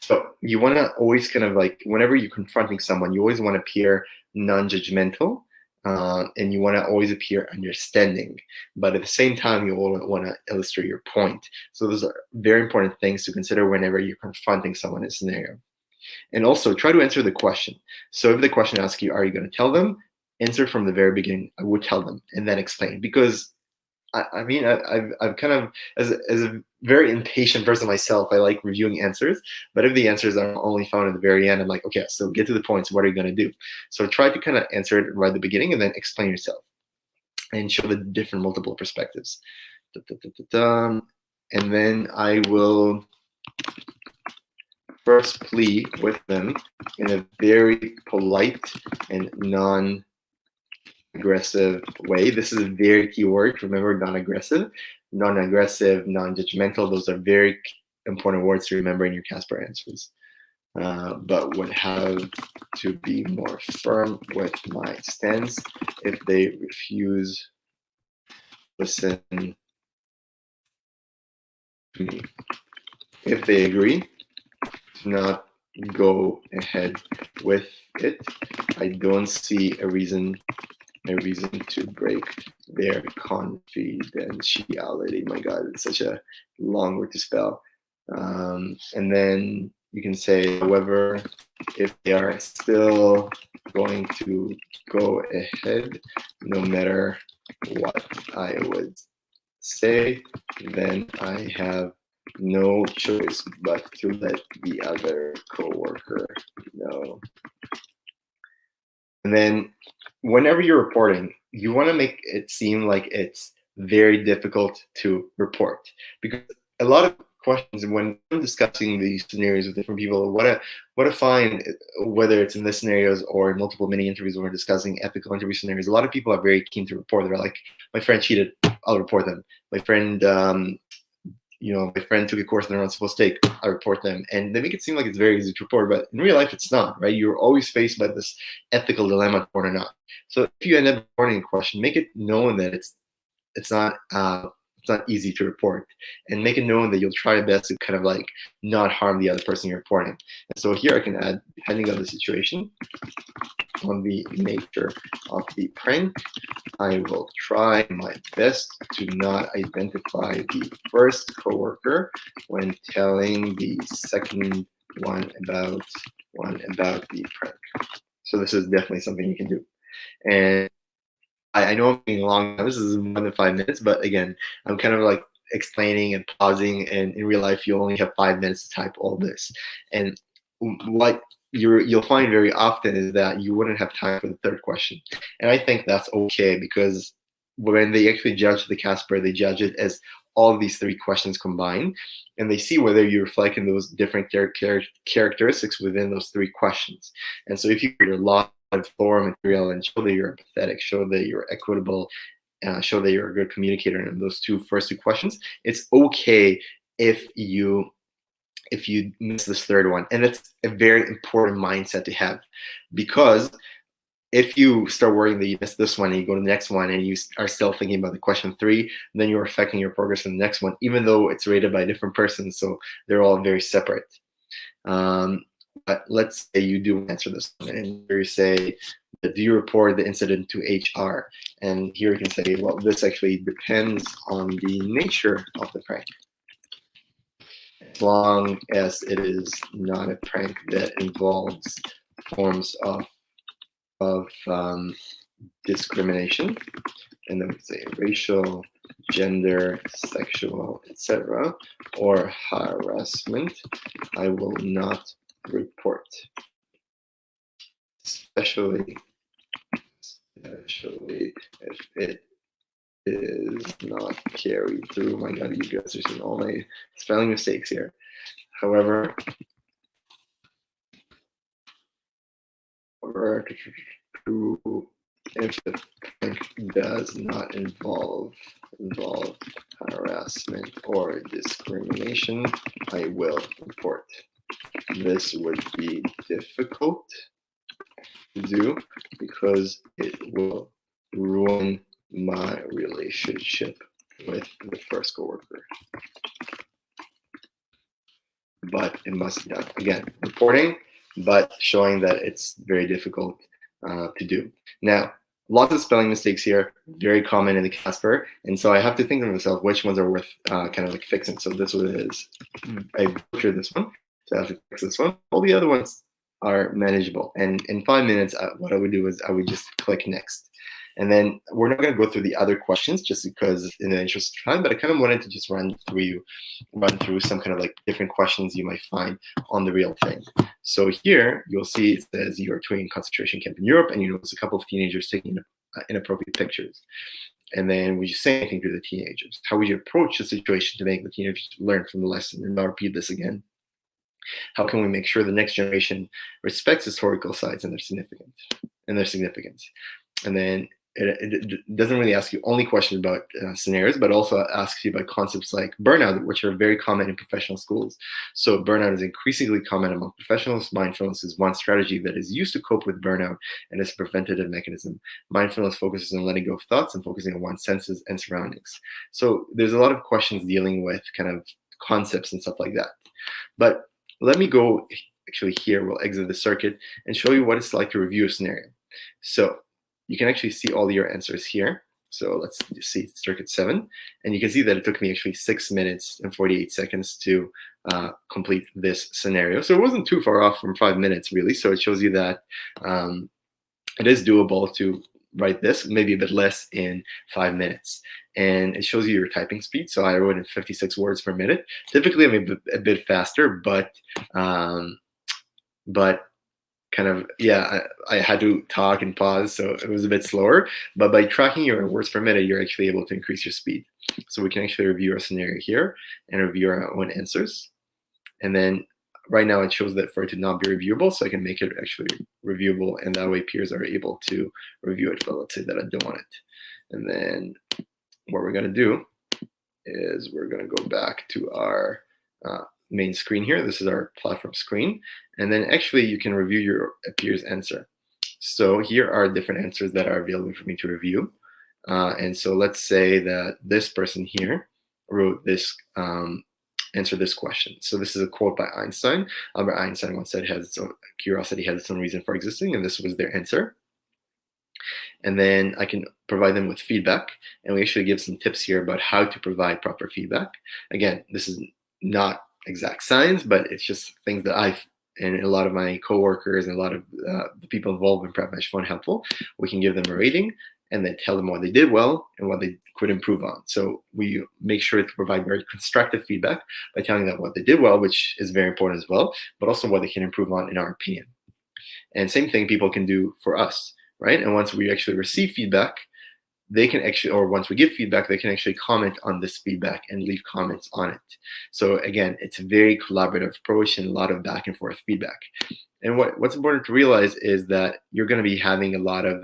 So you want to always kind of like, whenever you're confronting someone, you always want to appear non-judgmental, and you want to always appear understanding. But at the same time, you want to illustrate your point. So those are very important things to consider whenever you're confronting someone in a scenario. And also try to answer the question. So if the question asks you, are you going to tell them? Answer from the very beginning, I would tell them, and then explain. Because I've kind of, as a very impatient person myself, I like reviewing answers. But if the answers are only found at the very end, I'm like, okay, so get to the point. So what are you going to do? So try to kind of answer it right at the beginning, and then explain yourself and show the different multiple perspectives. And then I will first plead with them in a very polite and non-aggressive way. This is a very key word. Remember, non-aggressive, non-judgmental. Those are very important words to remember in your Casper answers. But would have to be more firm with my stance. If they refuse, listen to me. If they agree to not go ahead with it, I don't see a reason to break their confidentiality. My God, it's such a long word to spell. And then you can say, however, if they are still going to go ahead, no matter what I would say, then I have no choice but to let the other coworker know. And then whenever you're reporting, you want to make it seem like it's very difficult to report, because a lot of questions when I'm discussing these scenarios with different people, what I find, whether it's in this scenarios or in multiple mini interviews when we're discussing ethical interview scenarios, a lot of people are very keen to report. They're like, my friend cheated, I'll report them. My friend my friend took a course they're not supposed to take, I report them. And they make it seem like it's very easy to report, but in real life, it's not, right? You're always faced by this ethical dilemma, report or not. So if you end up reporting a question, make it known that it's not easy to report, and make it known that you'll try your best to kind of like not harm the other person you're reporting. And so here I can add, depending on the situation, on the nature of the prank, I will try my best to not identify the first coworker when telling the second one about the prank. So this is definitely something you can do. And I know I'm being long. This is more than 5 minutes, but again, I'm kind of like explaining and pausing. And in real life, you only have 5 minutes to type all this. And what you'll find very often is that you wouldn't have time for the third question. And I think that's okay, because when they actually judge the Casper, they judge it as all of these 3 questions combined, and they see whether you reflect in those different characteristics within those 3 questions. And so if you're a lot of thorough material and show that you're empathetic, show that you're equitable, show that you're a good communicator in those first two questions, it's okay if you if you miss this third one. And it's a very important mindset to have, because if you start worrying that you missed this one and you go to the next one and you are still thinking about the question 3, then you're affecting your progress in the next one, even though it's rated by a different person. So they're all very separate. But let's say you do answer this one, and you say, do you report the incident to HR? And here you can say, well, this actually depends on the nature of the prank. As long as it is not a prank that involves forms of discrimination, and then we say racial, gender, sexual, etc., or harassment, I will not report. Especially if it is not carried through. My God, you guys are seeing all my spelling mistakes here. However, if the prank does not involve harassment or discrimination, I will report. This would be difficult to do because it will ruin my relationship with the first coworker. But it must be done. Again, reporting, but showing that it's very difficult to do. Now, lots of spelling mistakes here, very common in the Casper, and so I have to think to myself which ones are worth kind of like fixing. So this one is, I butchered this one, so I have to fix this one. All the other ones are manageable, and in 5 minutes, what I would do is I would just click next. And then we're not going to go through the other questions just because in the interest of time, but I kind of wanted to just run through some kind of like different questions you might find on the real thing. So here you'll see it says you are touring a concentration camp in Europe, and you notice a couple of teenagers taking inappropriate pictures. And then would you say anything to the teenagers? How would you approach the situation to make the teenagers learn from the lesson and not repeat this again? How can we make sure the next generation respects historical sites and their significance? And then it doesn't really ask you only questions about scenarios, but also asks you about concepts like burnout, which are very common in professional schools. So burnout is increasingly common among professionals. Mindfulness is one strategy that is used to cope with burnout and is a preventative mechanism. Mindfulness focuses on letting go of thoughts and focusing on one's senses and surroundings. So there's a lot of questions dealing with kind of concepts and stuff like that. But let me go actually here, we'll exit the circuit and show you what it's like to review a scenario. So you can actually see all your answers here. So let's see circuit 7. And you can see that it took me actually 6 minutes and 48 seconds to complete this scenario. So it wasn't too far off from 5 minutes, really. So it shows you that it is doable to write this, maybe a bit less, in 5 minutes. And it shows you your typing speed. So I wrote in 56 words per minute. Typically, I'm a bit faster, but kind of, yeah, I had to talk and pause, so it was a bit slower. But by tracking your words per minute, you're actually able to increase your speed. So we can actually review our scenario here and review our own answers. And then right now it shows that for it to not be reviewable, so I can make it actually reviewable, and that way peers are able to review it. But let's say that I don't want it. And then what we're going to do is we're going to go back to our main screen here. This is our platform screen. And then actually you can review your peer's answer. So here are different answers that are available for me to review. And so let's say that this person here wrote this, answered this question. So this is a quote by Einstein. Albert Einstein once said, curiosity has its own reason for existing, and this was their answer. And then I can provide them with feedback, and we actually give some tips here about how to provide proper feedback. Again, this is not exact science, but it's just things that I've and a lot of my coworkers and a lot of the people involved in PrepMatch found helpful. We can give them a rating and then tell them what they did well and what they could improve on. So we make sure to provide very constructive feedback by telling them what they did well, which is very important as well, but also what they can improve on in our opinion. And same thing people can do for us, right? And once we actually receive feedback, they can actually, or once we give feedback, they can actually comment on this feedback and leave comments on it. So again, it's a very collaborative approach and a lot of back and forth feedback. And what's important to realize is that you're going to be having a lot of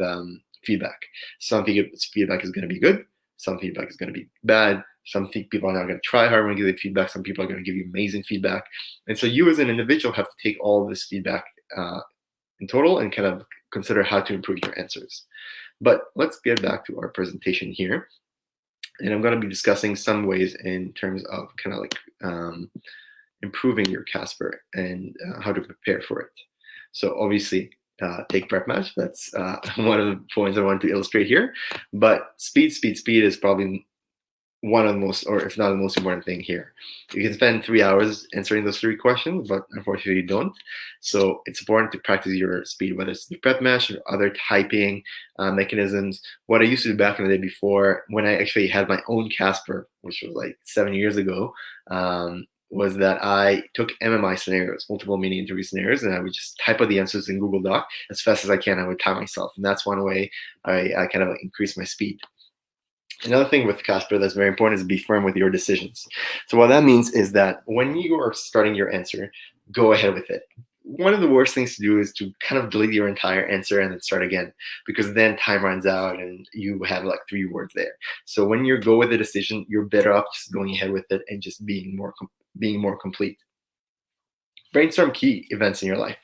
feedback. Some feedback is going to be good, some feedback is going to be bad, Some people are not going to try hard when you give feedback. Some people are going to give you amazing feedback. And so you as an individual have to take all of this feedback in total and kind of consider how to improve your answers. But let's get back to our presentation here. And I'm going to be discussing some ways in terms of kind of like improving your Casper and how to prepare for it. So obviously, take PrepMatch. That's one of the points I want to illustrate here. But speed is probably one of the most, or if not the most important thing here. You can spend 3 hours answering those 3 questions, but unfortunately you don't. So it's important to practice your speed, whether it's the PrepMatch or other typing mechanisms. What I used to do back in the day before, when I actually had my own Casper, which was like 7 years ago, was that I took MMI scenarios, multiple mini interview scenarios, and I would just type out the answers in Google Doc as fast as I can. I would time myself, and that's one way I kind of increase my speed. Another thing with Casper that's very important is be firm with your decisions. So what that means is that when you are starting your answer, go ahead with it. One of the worst things to do is to kind of delete your entire answer and then start again, because then time runs out and you have like 3 words there. So when you go with the decision, you're better off just going ahead with it and just being more complete. Brainstorm key events in your life.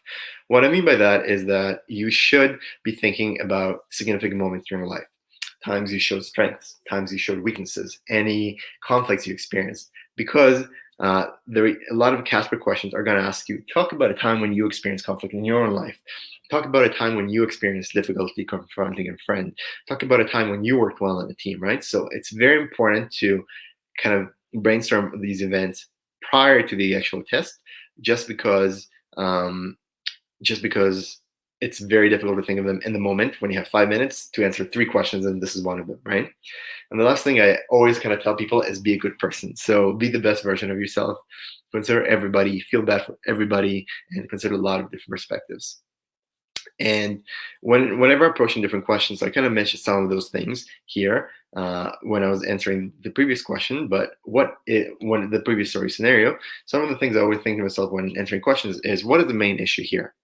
What I mean by that is that you should be thinking about significant moments in your life. Times you showed strengths, times you showed weaknesses, any conflicts you experienced. Because a lot of Casper questions are going to ask you, talk about a time when you experienced conflict in your own life. Talk about a time when you experienced difficulty confronting a friend. Talk about a time when you worked well on a team, right? So it's very important to kind of brainstorm these events prior to the actual test, just because it's very difficult to think of them in the moment when you have 5 minutes to answer 3 questions, and this is one of them, right? And the last thing I always kind of tell people is be a good person. So be the best version of yourself. Consider everybody, feel bad for everybody, and consider a lot of different perspectives. And whenever approaching different questions, I kind of mentioned some of those things here when I was answering the previous question. But when the previous story scenario, some of the things I always think to myself when answering questions is, what is the main issue here?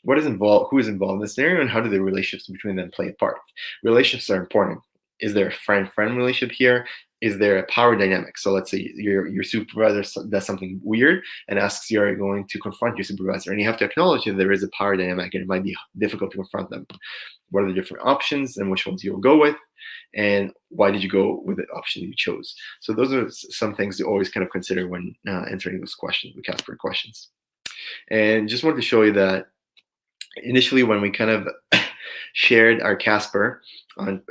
What is involved? Who is involved in the scenario, and how do the relationships between them play a part? Relationships are important. Is there a friend-friend relationship here? Is there a power dynamic? So let's say your supervisor does something weird and asks you, are you going to confront your supervisor? And you have to acknowledge that there is a power dynamic and it might be difficult to confront them. What are the different options and which ones you'll go with? And why did you go with the option you chose? So those are some things to always kind of consider when answering those questions, the Casper questions. And just wanted to show you that initially when we kind of shared our Casper on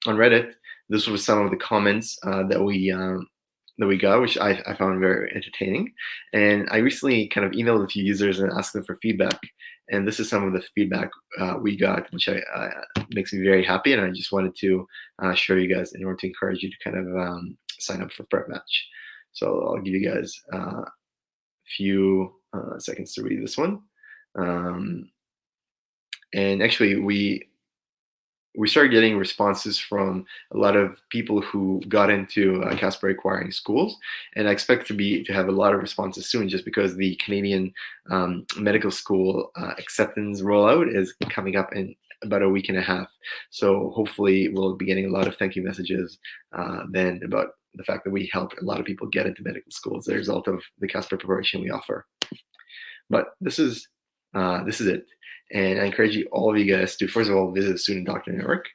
Reddit, this was some of the comments that we got, which I found very entertaining. And I recently kind of emailed a few users and asked them for feedback. And this is some of the feedback we got, which makes me very happy. And I just wanted to share you guys in order to encourage you to kind of sign up for PrepMatch. So I'll give you guys a few seconds to read this one. And actually, we started getting responses from a lot of people who got into Casper acquiring schools, and I expect to have a lot of responses soon, just because the Canadian medical school acceptance rollout is coming up in about a week and a half. So hopefully, we'll be getting a lot of thank you messages then about the fact that we help a lot of people get into medical schools as a result of the Casper preparation we offer. But this is it. And I encourage all of you guys to, first of all, visit the Student Doctor Network,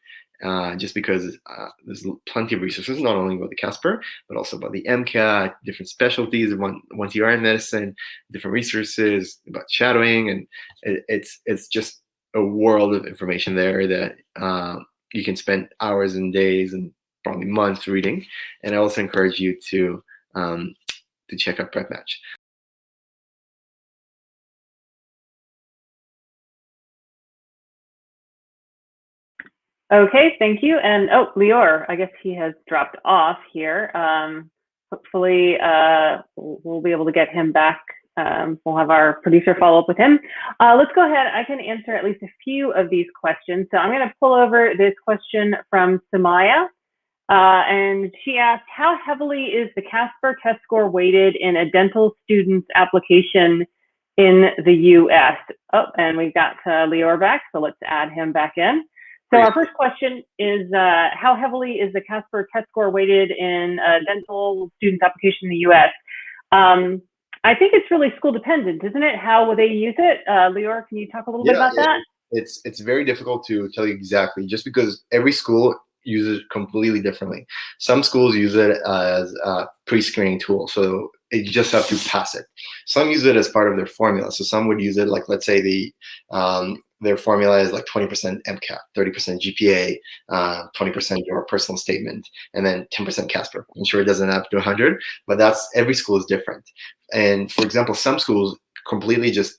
just because there's plenty of resources, not only about the Casper, but also about the MCAT, different specialties. Once you are in medicine, different resources about shadowing, and it's just a world of information there that you can spend hours and days and probably months reading. And I also encourage you to check out PrepMatch. Okay, thank you. And Lior, I guess he has dropped off here. Hopefully we'll be able to get him back. We'll have our producer follow up with him. Let's go ahead. I can answer at least a few of these questions. So I'm going to pull over this question from Samaya. And she asked, how heavily is the Casper test score weighted in a dental student's application in the US? Oh, and we've got Lior back, so let's add him back in. So our first question is, how heavily is the Casper test score weighted in dental students' application in the U.S.? I think it's really school dependent, isn't it? How will they use it? Lior, can you talk a little bit about that? It's very difficult to tell you exactly, just because every school uses it completely differently. Some schools use it as a pre-screening tool, so you just have to pass it. Some use it as part of their formula. So some would use it, like, let's say their formula is like 20% MCAT, 30% GPA, 20% your personal statement, and then 10% Casper. I'm sure it doesn't have to 100, but every school is different. And for example, some schools completely just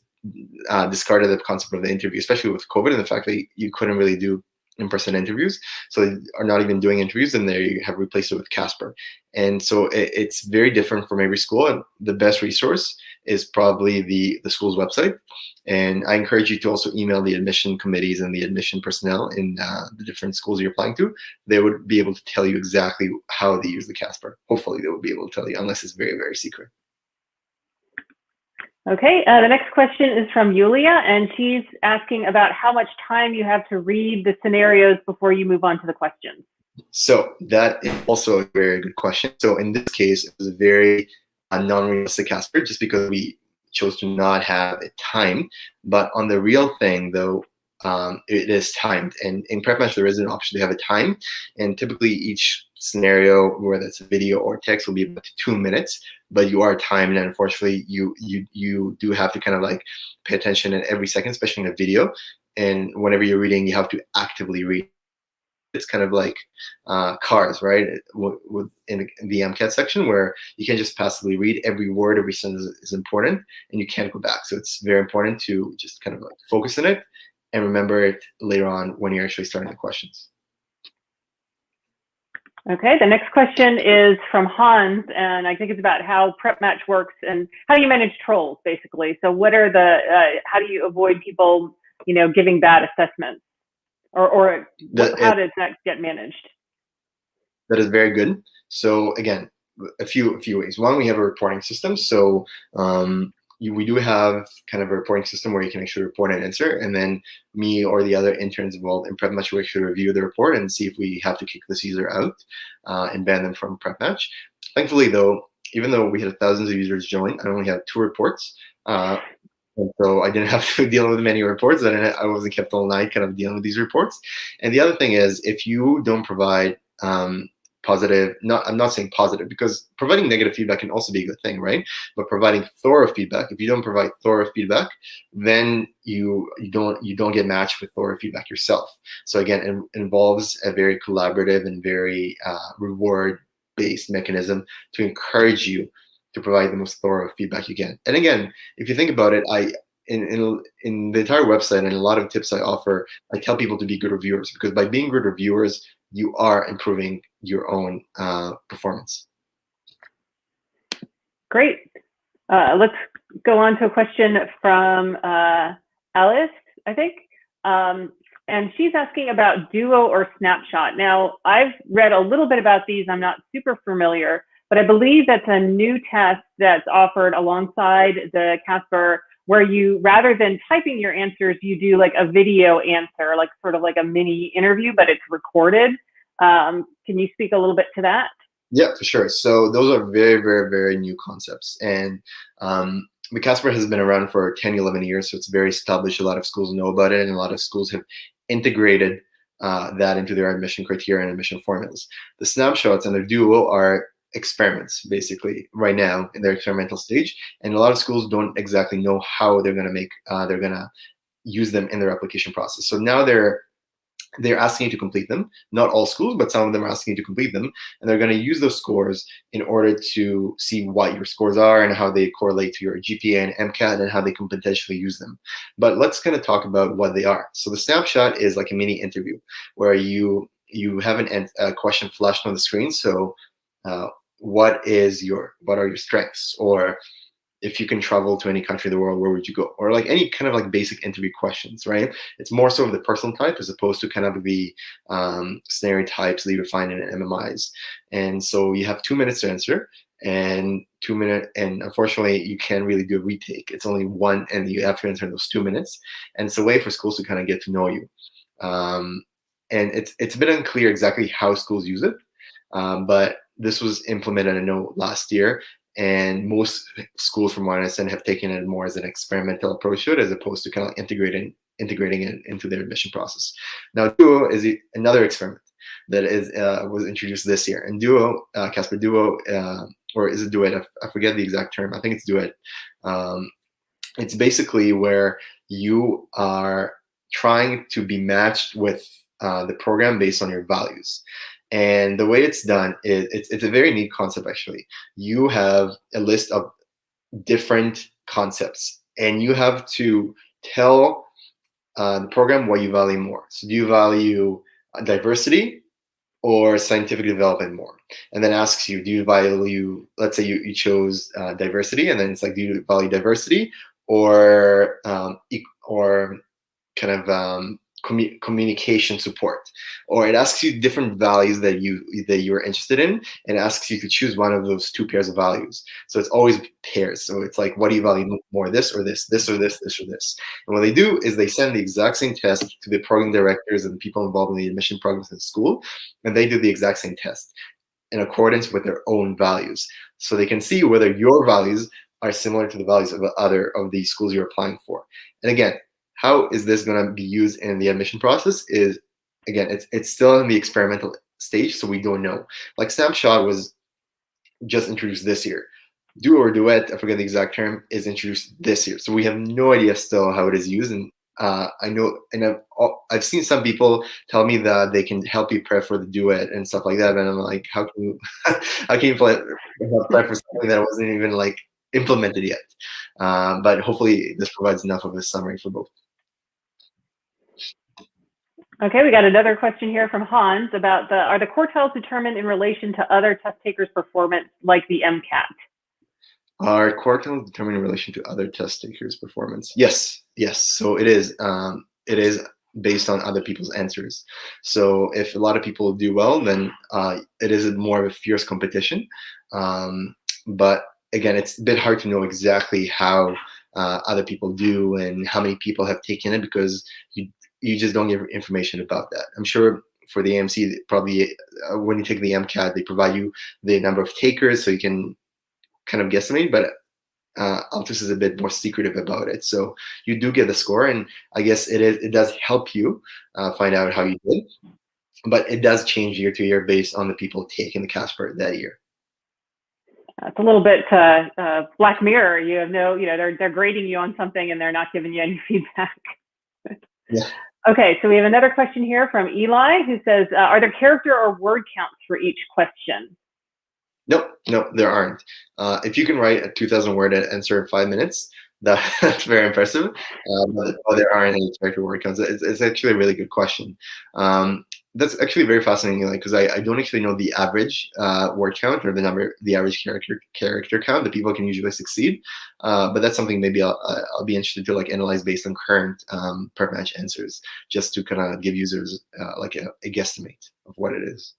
discarded the concept of the interview, especially with COVID and the fact that you couldn't really do in-person interviews, so they are not even doing interviews, and they have replaced it with Casper. And so it's very different from every school, and the best resource is probably the school's website. And I encourage you to also email the admission committees and the admission personnel in the different schools you're applying to. They would be able to tell you exactly how they use the Casper. Hopefully they will be able to tell you, unless it's very, very secret. Okay, the next question is from Yulia, and she's asking about how much time you have to read the scenarios before you move on to the questions. So that is also a very good question. So in this case, it was a very non-realistic Casper, just because we chose to not have it timed. But on the real thing, though, it is timed. And in PrepMatch, there is an option to have it timed. And typically each scenario, whether it's a video or text, will be about 2 minutes, but you are timed. And unfortunately, you do have to kind of like pay attention at every second, especially in a video. And whenever you're reading, you have to actively read. It's kind of like cars, right? In the MCAT section, where you can just passively read every word, every sentence is important, and you can't go back. So it's very important to just kind of like focus on it and remember it later on when you're actually starting the questions. Okay, the next question is from Hans, and I think it's about how PrepMatch works and how you manage trolls, basically. So what are how do you avoid people, giving bad assessments? Or how does that get managed? That is very good. So again, a few ways. One, we have a reporting system. So we do have kind of a reporting system where you can actually report and answer, and then me or the other interns involved in PrepMatch will actually review the report and see if we have to kick this user out and ban them from PrepMatch. Thankfully, though, even though we had thousands of users join, I only had 2 reports. And so I didn't have to deal with many reports, and I wasn't kept all night kind of dealing with these reports. And the other thing is, if you don't provide positive, I'm not saying positive, because providing negative feedback can also be a good thing, right? But providing thorough feedback, if you don't provide thorough feedback, then you don't get matched with thorough feedback yourself. So again, it involves a very collaborative and very reward-based mechanism to encourage you to provide the most thorough feedback you can. And again, if you think about it, in the entire website and a lot of tips I offer, I tell people to be good reviewers, because by being good reviewers, you are improving your own performance. Great. Let's go on to a question from Alice, I think. And she's asking about Duo or Snapshot. Now, I've read a little bit about these. I'm not super familiar, but I believe that's a new test that's offered alongside the Casper, where you, rather than typing your answers, you do like a video answer, like sort of like a mini interview, but it's recorded. Can you speak a little bit to that? Yeah, for sure. So those are very, very, very new concepts. And the Casper has been around for 10, 11 years, so it's very established. A lot of schools know about it, and a lot of schools have integrated that into their admission criteria and admission formulas. The snapshots and the Duo are experiments, basically, right now in their experimental stage, and a lot of schools don't exactly know how they're going to use them in their application process. So now they're asking you to complete them. Not all schools, but some of them are asking you to complete them, and they're going to use those scores in order to see what your scores are and how they correlate to your GPA and MCAT and how they can potentially use them. But let's kind of talk about what they are. So the snapshot is like a mini interview where you have a question flashed on the screen. So what are your strengths? Or if you can travel to any country in the world, where would you go? Or like any kind of like basic interview questions, right? It's more so of the personal type as opposed to kind of the scenario types that you would find in MMIs. And so you have 2 minutes to answer, and unfortunately you can't really do a retake. It's only one, and you have to answer in those 2 minutes. And it's a way for schools to kind of get to know you. and it's a bit unclear exactly how schools use it, but this was implemented, I know, last year, and most schools, from what I understand, have taken it more as an experimental approach to it, as opposed to kind of integrating it into their admission process. Now, Duo is another experiment that was introduced this year, and Duo, Casper Duo, or is it Duet? I forget the exact term. I think it's Duet. It's basically where you are trying to be matched with the program based on your values. And the way it's done is it's a very neat concept, actually. You have a list of different concepts, and you have to tell the program what you value more. So do you value diversity or scientific development more? And then asks you, do you value, let's say you chose diversity, and then it's like, do you value diversity or kind of communication support? Or it asks you different values that you're interested in, and asks you to choose one of those two pairs of values. So it's always pairs. So it's like, what do you value more, this or this, this or this, this or this? And what they do is they send the exact same test to the program directors and the people involved in the admission programs in the school, and they do the exact same test in accordance with their own values. So they can see whether your values are similar to the values of other of the schools you're applying for. And again, how is this going to be used in the admission process is, again, it's still in the experimental stage, so we don't know. Like Snapshot was just introduced this year. Duo or Duet, I forget the exact term, is introduced this year. So we have no idea still how it is used. And I know, and I've seen some people tell me that they can help you prep for the Duet and stuff like that. And I'm like, how can you, how can you prep for something that wasn't even like implemented yet? But hopefully this provides enough of a summary for both. Okay, we got another question here from Hans about are the quartiles determined in relation to other test takers' performance, like the MCAT? Are quartiles determined in relation to other test takers' performance? Yes, yes. So it is. It is based on other people's answers. So if a lot of people do well, then it is more of a fierce competition. But again, it's a bit hard to know exactly how other people do and how many people have taken it, because you just don't give information about that. I'm sure for the AMC, probably when you take the MCAT, they provide you the number of takers, so you can kind of guesstimate, but Altus is a bit more secretive about it. So you do get the score, and I guess it does help you find out how you did, but it does change year to year based on the people taking the Casper that year. It's a little bit Black Mirror. You have they're grading you on something and they're not giving you any feedback. Yeah. Okay, so we have another question here from Eli, who says, are there character or word counts for each question? Nope, there aren't. If you can write a 2,000 word answer in 5 minutes, that's very impressive. But there aren't any character word counts. It's actually a really good question. That's actually very fascinating, because I don't actually know the average word count, or the average character count that people can usually succeed. But that's something maybe I'll be interested to analyze based on current PrepMatch answers, just to kind of give users like a guesstimate of what it is.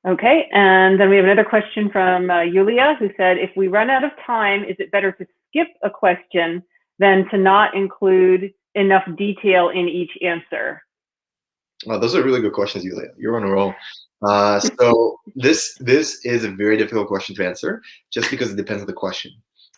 Okay, and then we have another question from Yulia, who said, if we run out of time, is it better to skip a question than to not include enough detail in each answer? Oh, those are really good questions, Yulia. You're on a roll. So this is a very difficult question to answer, just because it depends on the question.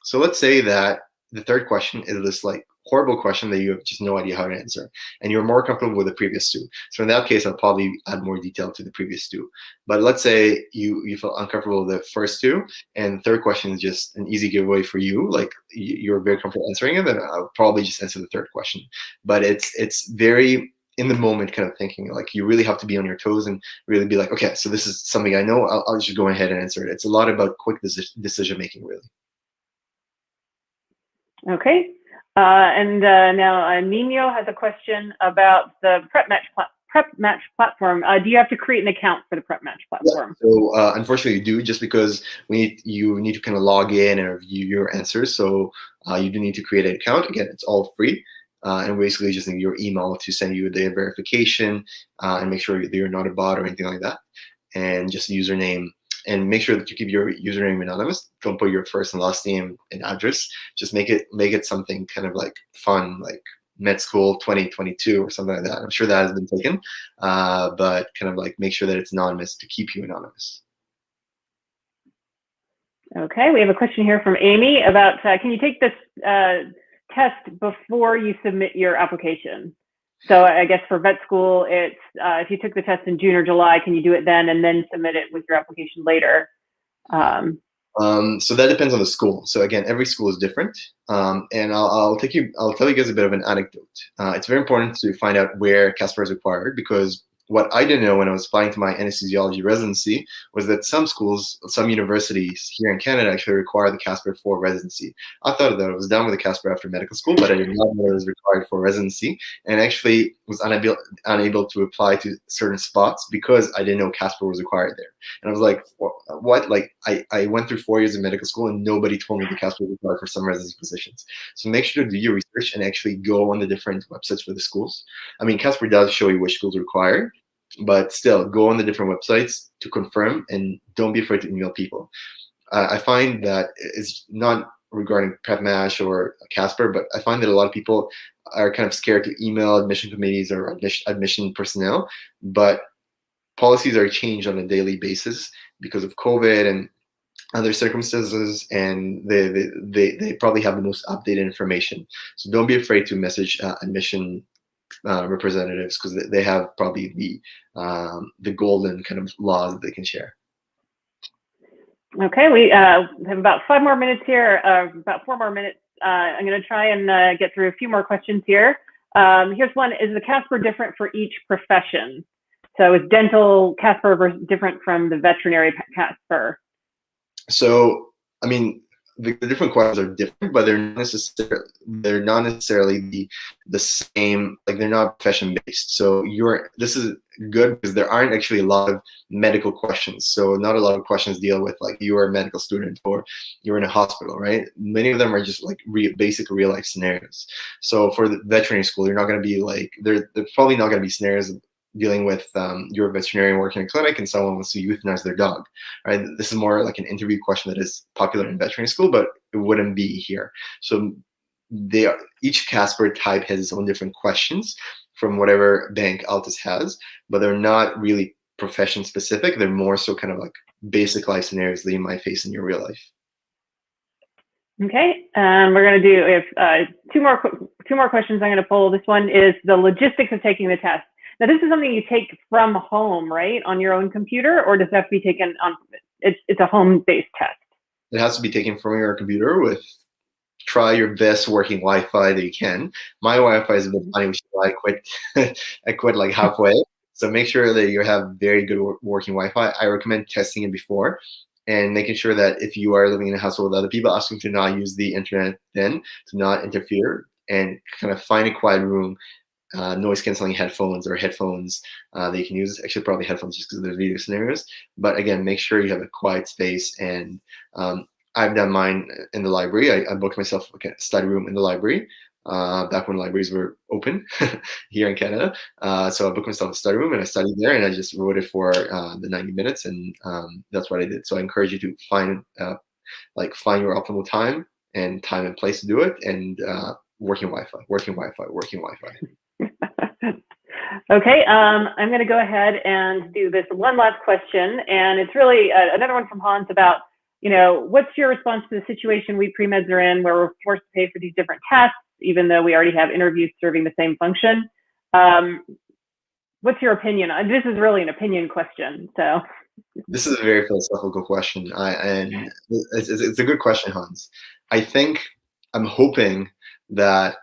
So let's say that the third question is this horrible question that you have just no idea how to answer, and you're more comfortable with the previous two. So in that case, I'll probably add more detail to the previous two. But let's say you felt uncomfortable with the first two, and the third question is just an easy giveaway for you, you're very comfortable answering it, then I'll probably just answer the third question. But it's very in the moment kind of thinking, you really have to be on your toes and really be like, okay, so this is something I know, I'll just go ahead and answer it. It's a lot about quick decision making, really. Okay. And now Nino has a question about the PrepMatch platform. Do you have to create an account for the PrepMatch platform? Yeah. So unfortunately, you do, just because you need to kind of log in and review your answers. So you do need to create an account. Again, it's all free. And basically just need your email to send you the verification and make sure that you're not a bot or anything like that. And just a username. And make sure that you keep your username anonymous. Don't put your first and last name and address. Just make it something kind of fun, med school 2022 or something like that. I'm sure that has been taken, but kind of like make sure that it's anonymous to keep you anonymous. Okay, we have a question here from Amy about, can you take this test before you submit your application? So I guess for vet school, it's if you took the test in June or July, can you do it then and then submit it with your application later? So that depends on the school. So again, every school is different, and I'll tell you guys a bit of an anecdote. It's very important to find out where Casper is required, because what I didn't know when I was applying to my anesthesiology residency was that some schools, some universities here in Canada actually require the Casper for residency. I thought that I was done with the Casper after medical school, but I did not know it was required for residency, and actually was unable to apply to certain spots because I didn't know Casper was required there. And I was like, what? Like, I went through 4 years of medical school and nobody told me the Casper was required for some residency positions. So make sure to do your research and actually go on the different websites for the schools. I mean, Casper does show you which schools require, but still go on the different websites to confirm, and don't be afraid to email people. I find that it's not regarding PrepMatch or Casper, but I find that a lot of people are kind of scared to email admission committees or admission personnel, but policies are changed on a daily basis because of COVID and other circumstances, and they probably have the most updated information. So don't be afraid to message admission representatives, because they have probably the golden kind of laws that they can share. Okay, we have about 5 more minutes here, about 4 more minutes. I'm going to try and get through a few more questions here. Here's one: is the Casper different for each profession? So is dental Casper different from the veterinary Casper? So, I mean, the different questions are different, but they're not necessarily the same. Like, they're not profession based. So this is good because there aren't actually a lot of medical questions. So not a lot of questions deal with like you're a medical student or you're in a hospital, right? Many of them are just like basic real life scenarios. So for the veterinary school, you're not going to be like there's probably not going to be scenarios dealing with you're a veterinarian working in a clinic and someone wants to euthanize their dog, right? This is more like an interview question that is popular in veterinary school, but it wouldn't be here. So each Casper type has its own different questions from whatever bank Altus has, but they're not really profession specific. They're more so kind of like basic life scenarios that you might face in your real life. Okay, we're going to do two more questions I'm going to pull. This one is the logistics of taking the test. Now, this is something you take from home, right, on your own computer, or does it have to be taken on? It's a home-based test. It has to be taken from your computer with. Try your best working Wi-Fi that you can. My Wi-Fi is a bit funny, which is why I quit like halfway. So make sure that you have very good working Wi-Fi. I recommend testing it before and making sure that if you are living in a household with other people, asking to not use the internet then, to not interfere, and kind of find a quiet room. Noise canceling headphones or headphones that you can use. Actually, probably headphones just because there's video scenarios. But again, make sure you have a quiet space. And I've done mine in the library. I booked myself a study room in the library back when libraries were open here in Canada. So I booked myself a study room and I studied there, and I just wrote it for the 90 minutes, and that's what I did. So I encourage you to find your optimal time and place to do it, and working Wi-Fi. Okay, I'm going to go ahead and do this one last question, and it's really another one from Hans about, what's your response to the situation we premeds are in, where we're forced to pay for these different tests, even though we already have interviews serving the same function? What's your opinion? This is really an opinion question, so. This is a very philosophical question, and it's a good question, Hans. I'm hoping that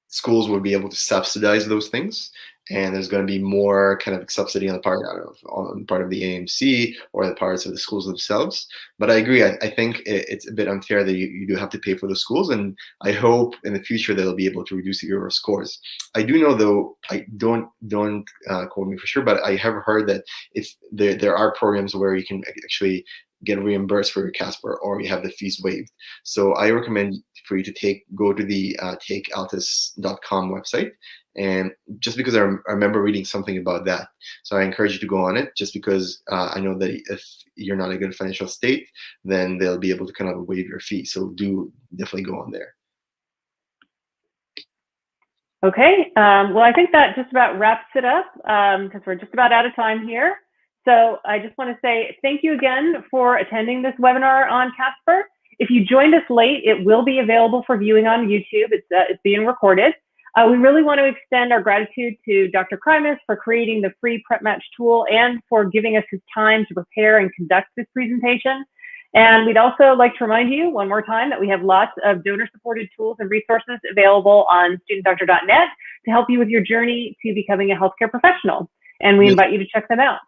schools would be able to subsidize those things, and there's going to be more kind of subsidy on the part of the AMC or the parts of the schools themselves. But I agree. I think it's a bit unfair that you do have to pay for the schools, and I hope in the future they'll be able to reduce the Euro scores. I do know, though, I don't quote me for sure, but I have heard that if there are programs where you can actually get reimbursed for your Casper, or you have the fees waived. So I recommend for you to go to the takealtus.com website, and just because I remember reading something about that. So I encourage you to go on it, just because I know that if you're not in a good financial state, then they'll be able to kind of waive your fee. So do definitely go on there. Okay, well, I think that just about wraps it up because we're just about out of time here. So I just want to say thank you again for attending this webinar on Casper. If you joined us late, it will be available for viewing on YouTube. It's being recorded. We really want to extend our gratitude to Dr. Krimus for creating the free PrepMatch tool and for giving us his time to prepare and conduct this presentation. And we'd also like to remind you one more time that we have lots of donor-supported tools and resources available on StudentDoctor.net to help you with your journey to becoming a healthcare professional. And we invite you to check them out.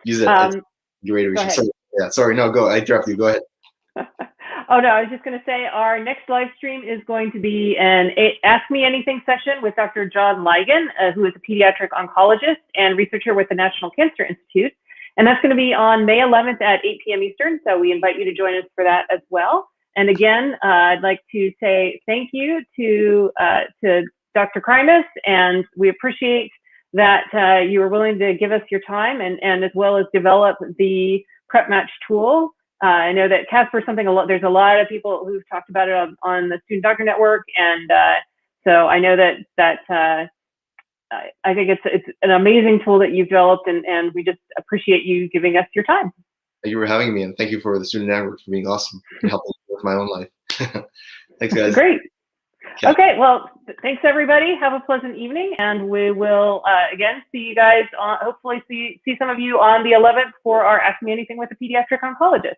Use it. Great research. Sorry, no, go. I interrupted you. Go ahead. Oh, no, I was just going to say our next live stream is going to be an Ask Me Anything session with Dr. John Ligon, who is a pediatric oncologist and researcher with the National Cancer Institute. And that's going to be on May 11th at 8 p.m. Eastern. So we invite you to join us for that as well. And again, I'd like to say thank you to Dr. Krimus, and we appreciate that you were willing to give us your time and as well as develop the PrepMatch tool. I know that Casper is something there's a lot of people who've talked about it on the Student Doctor Network, and so I know that I think it's an amazing tool that you've developed, and we just appreciate you giving us your time. Thank you for having me, and thank you for the Student Network for being awesome and helping me with my own life. Thanks, guys. Great. Okay, well, thanks everybody. Have a pleasant evening, and we will again see you guys. Hopefully, see some of you on the 11th for our Ask Me Anything with a Pediatric Oncologist.